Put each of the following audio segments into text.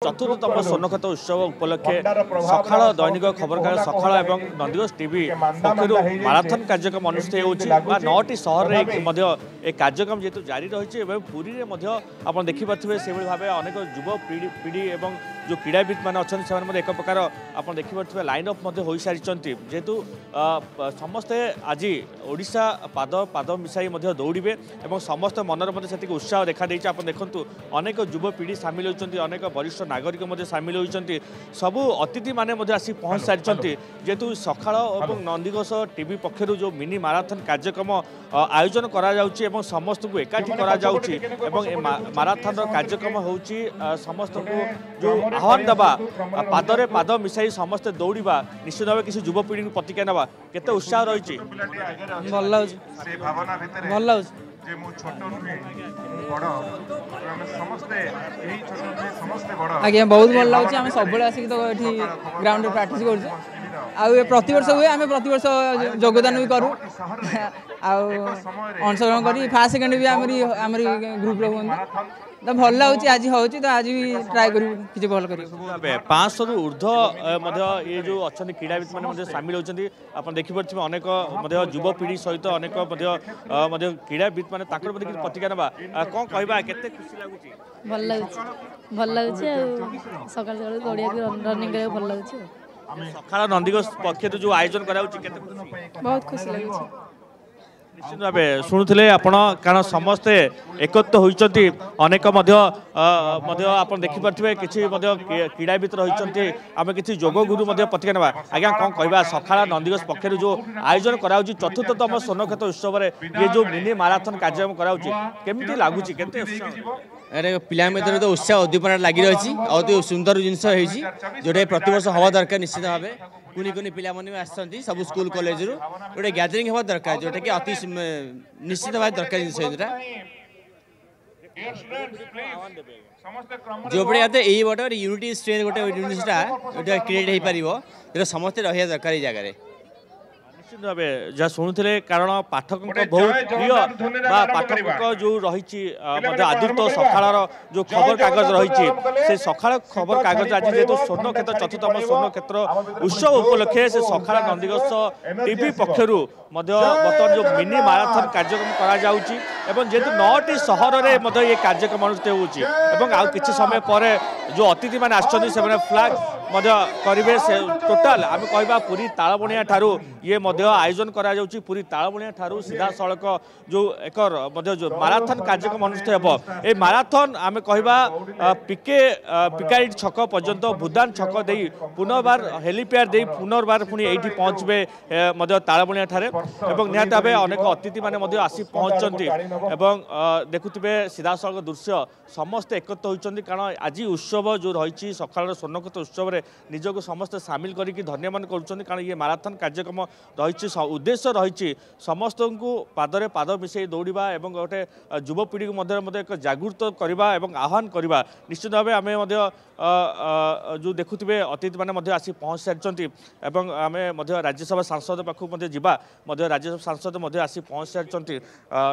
चतुर्थतम स्वर्णक्षेत्र उत्सव उपलक्षे सकाळ दैनिक खबरकागज सकाळ एवं नंदीघोष टीवी पक्षर माराथन कार्यक्रम अनुष्ठित होगा 9टी सहर में कार्यक्रम जेहेतु जारी रही है पुरी में आप देखिपे से भाव अनेक युव पीढ़ी और जो क्रीड़ाविद मैंने अच्छा से एक प्रकार आप देखिपे लाइन अप हो सारी जेहेतु समस्ते आज ओडिशा पाद पाद मिसाई दौड़े और समस्त मनर से उत्साह देखा आप देखु अनेक युव पीढ़ी सामिल होती अनेक वरिष्ठ नागरिक सामिल होती सबू अतिथि मैंने आसी पहुँच सारी जेहेतु सकाळ और नंदीघोष टीवी पक्षर जो मिनी माराथन कार्यक्रम आयोजन करा समस्त को एकाठी करा माराथन कार्यक्रम हो समस्त को जो आह्वान देवा पादरे पाद मिसाई समस्त दौड़ा निश्चित भाव किसी युव पीढ़ी को प्रतिक्रिया ना केते उत्साह रही आज्ञा बहुत भल लगे आम सब आसिक तो ये ग्राउंड प्राक्ट कर प्रतिवर्ष हुए आम प्रतिवर्ष योगदान भी करूँ अंशग्रहण कर फास्ट सेकेंड भी आमरी ग्रुप हूँ तो भल लगे आज हो तो आज भी ट्राए कर भल कर 500 रु ऊर्ध्व ये जो अच्छा क्रीड़ाविद मैंने सामिल होती आप देखिपे अनेक युव पीढ़ी सहित अनेक क्रीड़ाविद मैंने प्रतिक्रिया ना कौन कहवा के खुशी लगुच भल लगे सकाल सकाल दौड़िया रनिंग कर भल लगे सकाळ नंदीघोष पक्ष जो आयोजन करा बहुत खुशी लगे निश्चित भाव शुणुले आपण कारण समस्ते एकत्र होती अनेक आप देखिपे किसी क्रीड़ाविद रही आम किसी योग गुरु प्रतिक्रिया ना आज्ञा कौन कहवा सकाळ नंदीघोष पक्षर जो आयोजन करा चतुर्थतम स्वर्णक्षेत्र उत्सव ये जो मिनी माराथन कार्यक्रम करामी लगुच के अरे पिला तो उत्साह उद्दीपना लगी रही अति सुंदर जिनस जोटा प्रतिवर्ष हवा दरकार निश्चित भाव कुनी कुनी पिला आसती सब स्कूल कॉलेज रु गोटे गैदरिंग हवा दरकार जोटा कि अति निश्चित भाव दरकार जिनस जो बड़े यही बटे यूनिटी स्ट्रेंथ गोटे जिनसा क्रिएट हो पार समस्ते रहा दरकार जगह निश्चित भाव जहाँ शुणुले कारण पाठक बहुत प्रिय पाठक जो रही आदृत सकाळ जो खबर कागज रही से सकाळ खबर कागज आज जेहेतु स्वर्णक्षेत्र चतुर्थतम स्वर्णक्षेत्र उत्सव उपलक्षे से सकाळ नंदीघोष टीवी पक्षर बर्तमान जो मिनी माराथन कार्यक्रम करा जेहेतु 9टी सहर में ये कार्यक्रम अनुष्ठित होती समय पर जो अतिथि मैंने आसने फ्लैग करेंगे से टोटाल आम कह पूरी तालबणिया ठारू ये आयोजन करा पूरी तालबणिया ठारू सीधा सड़क जो एक जो माराथन कार्यक्रम अनुष्ठित हो ये माराथन आम कहवा पिकाइट छक पर्यंत भूदान छक दे पुनर्बार हेलीपैड दे पुनर्बार पुणी ये पहुँचे तालबणिया ठारे निहत भाव अनेक अतिथि मैंने आसी पहुँचती देखुवे सीधा सड़क दृश्य समस्ते एकत्र होती कारण आज उत्सव जो रही सकाळ स्वर्णक्षेत्र उत्सव निजक समस्ते सामिल करके धन्यवाद करुँच कारण ये माराथन कार्यक्रम रही उद्देश्य रही समस्त को पादरे पाद मिसई दौड़ा और गोटे युव पीढ़ी को एक जागृत करवा और आह्वान करवा निश्चित भाव आम जो देखुवे अतिथि मैंने आसी पहुँच सारी आम राज्यसभा सांसद पाखक जावा राज्यसभा सांसद आसी पहुँच सारी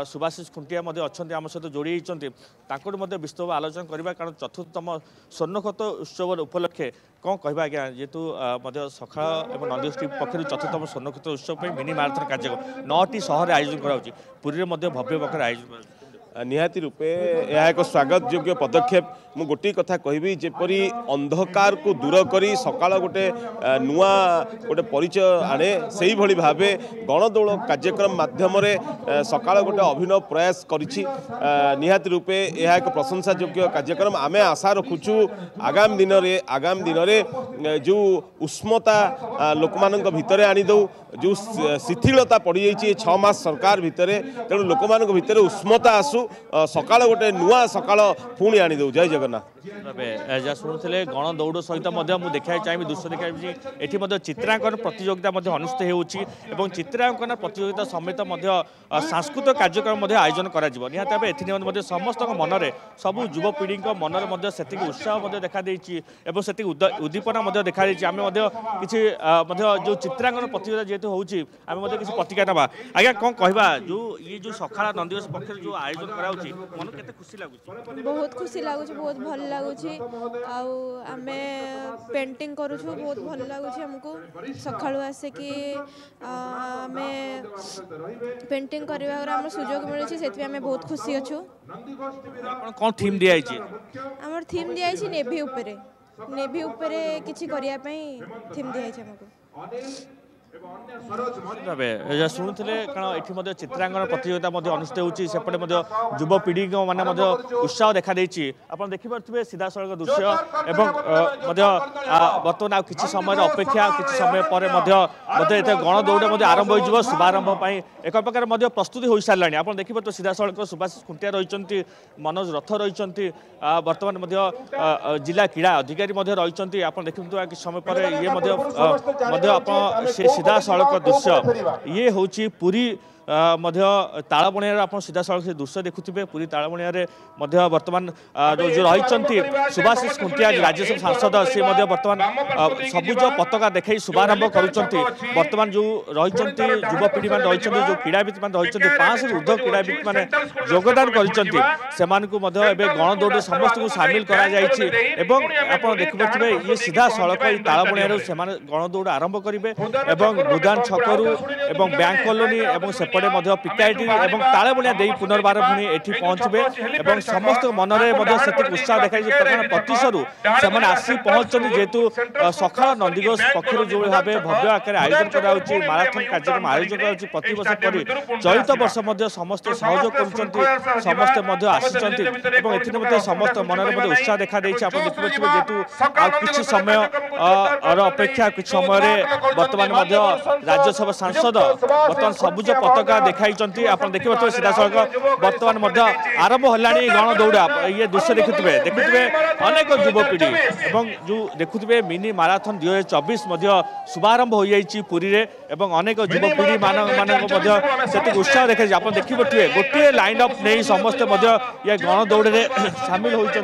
सुभाषिष खुंटिया अच्छा आम सहित जोड़ी होती विस्तृत आलोचना करवा कारण चतुर्थतम स्वर्णक्षेत्र उत्सव उपलक्षे कौन कहवा आज्ञा जेहेतु सकाळ और नंदीघोष टीवी पक्षर चतुर्थतम स्वर्णक्षेत्र उत्सव मिनी माराथन कार्यक्रम 9टी सहर आयोजन कराऊँच पुरी में भव्य प्रकार आयोजन निहाती रूपे यह एक स्वागत योग्य पदक्षेप मु गोटे कथा कहबी जेपरी अंधकार को दूर करी सकाळ गोटे नुआ गोटे परिचय आने से भली भावे गणदौड़ कार्यक्रम माध्यम सकाळ गोटे अभिनव प्रयास करिछि निहाती रूपे यह एक प्रशंसा योग्य कार्यक्रम आमे आशा रखुछु आगामी दिन रे जो उष्मता लोक मानक भितरे आनी दो जो शिथिलता पड़ जाइए 6 मास सरकार भितर तेणु लोक मानक भितर उष्मता आसू सकाळ गोटे नुआ सकाळ पुणी आनी दो जय जगन्नाथ जहाँ शुणुले गण दौड़ सहित मुझे देखा चाहिए दृश्य देखा ये चित्रांकन प्रतियोगिता अनुष्ठित हो चित्रांकन प्रतियोगिता समेत सांस्कृतिक कार्यक्रम आयोजन कर निहत भाव समस्त मनरे सबू युव पीढ़ी मनर से उत्साह देखा से उद्दीपना देखा आम किसी जो चित्रांकन प्रतियोगिता जेहेतु होमें किसी प्रतिक्रिया ना आज्ञा कौन कहवा जो ये जो सकाळ नंदीघोष पक्ष जो आयोजन कर मन के खुशी लगुच बहुत खुशी लगुच बहुत बहुत भल लगुच आम पेंटिंग करुछु बहुत भल लगुच हमको सका आसिकी आम पेंटिंग कर सुजोग मिलूँ से बहुत खुशी अच्छु कौन थीम दिया आमर थीम दिखाई नेभी उपरे नेभी उपरे किछि करिया पई थीम दिखाई हमको भावे शुणुले कारण ये चित्रांकन प्रतियोगिता अनुष्ठित होपटे युवपीढ़ी मैंने उत्साह देखा आप देखिपे सीधा सड़क दृश्य एवं बर्तमान आ कि समय अपेक्षा कि समय पर गण दौड़ आरंभ हो शुभारंभ एक प्रकार प्रस्तुति हो सारा आप देखिपे सीधा सड़क सुभाष खुंटिया रही मनोज रथ रही बर्तमान जिला क्रीड़ा अधिकारी रही आप देखिए कि समय पर ये सीधा सड़क दृश्य ये हूँ पुरी तालबणिया आप सीधा सड़क से दृश्य देखुए पूरी तालबणिया बर्तमान जो रही सुभाषिष खुंटिया राज्यसभा सांसद सी बर्तमान सबुज पताका देखा शुभारंभ बर्तमान जो रही युवपीढ़ी मान रही जो क्रीड़ाविद मान रही 500 ऊर्ध्व क्रीड़ाविद मान योगदान कर गण दौड़ समस्त को सामिल कर देखिपे ये सीधा सड़क तालबणिया से गण दौड़ आरंभ करेंगे बुदान छकरू बैंक कॉलोनी सेपटे पिकाईटी और तालबणिया दे पुनर्बार पुणी एठी पहुंचे समस्त मनरे उत्साह देखा प्रतिशरू से आसी पहुंचते जेहेतु सकाळ नंदीघोष पक्षर जो भाव भव्य आकार आयोजन कर माराथन कार्यक्रम आयोजन कर प्रति वर्ष पर चलित वर्ष समस्त सहयोग कर समस्ते आसी समस्त मनरे उत्साह देखा आप देखिए जेहेतु किसी समय अपेक्षा किसी समय बर्तमान राज्यसभा सांसद बर्तमान सबुज पताका देखाई आप देखिए सीधा सड़क बर्तमान आरंभ होलानी गण दौड़ा ये दृश्य देखुए अनेक युवपीढ़ी और जो देखुए मिनी माराथन 2024 शुभारंभ हो जाइए पुरी रे एवं अनेक युवपीढ़ी मान उत्साह देखा आप देखिए गोटे लाइन अप नहीं समस्ते ये गण दौड़ में सामिल होती